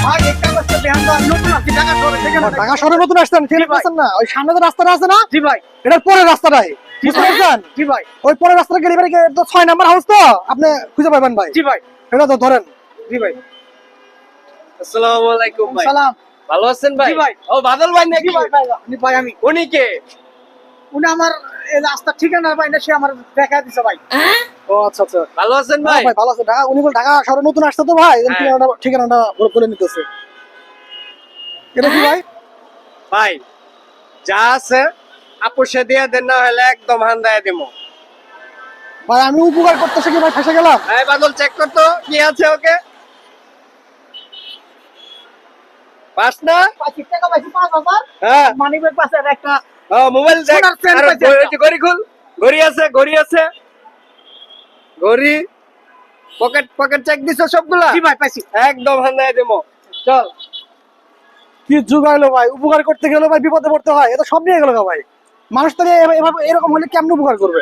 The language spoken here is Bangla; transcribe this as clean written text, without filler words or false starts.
ভাই এই কাগজটা দেখেন তো, আমি নতুন আসছি ঢাকা শহরে, সেখানে ঢাকা শহরে নতুন আসছেন, ঠিক আছে না? ওই সামনে যে রাস্তাটা আছে না, জি ভাই, এটার পরের রাস্তাটাই, বুঝতে পারছেন? জি ভাই, ওই পরের রাস্তাটা গেলে এবারে তো 6 নাম্বার হাউস তো, আপনি খুঁজে পাবেন ভাই। জি ভাই, এটা তো ধরেন। জি ভাই। আসসালামু আলাইকুম ভাই। সালাম। ভালো আছেন ভাই? জি ভাই। ও বাদল ভাই নাকি? জি ভাই, ভাই, ভাই আমি। উনি কে? উনি আমার এই রাস্তার ঠিকানা ভাই না, সে আমার দেখা দিছে ভাই। ও আচ্ছা আচ্ছা। ভালো আছেন ভাই ভাই? ভাই ভালো আছে। ঢাকা উনি বলে ঢাকা শহরে নতুন আসছে তো ভাই, এজন্য হ্যাঁ। ঠিকানাটা বলে নিতেছে। এটা কি ভাই? ভাই যা আছে আপোষে দিয়ে দেন, না হলে একদম হান্দায় দেবো। ভাই আমি উপকার করতেছি কি ভাই, ফেসে গেলাম? এই বাদল চেক কর তো কি আছে ওকে। পাস না? 25 টাকা পাইছি, 5,000 হ্যাঁ। মানিব্যাগ পাশে আর একটা মোবাইল দেখ। সোনার চেন আর পাইছে ওই একটা। যে ঘড়ি খুল। ঘড়ি আছে, ঘড়ি আছে। ঘড়ি পকেট চেক দিছো সবগুলা? জি ভাই পাইছি। একদম হান্দায় দেবো। চল। কি যুগাইলো ভাই, উপকার করতে গেলে ভাই বিপদে পড়তে হয়, এটা সব নিয়ে গেল ভাই। মানুষ তো এভাবে এরকম হলে কেমন উপকার করবে?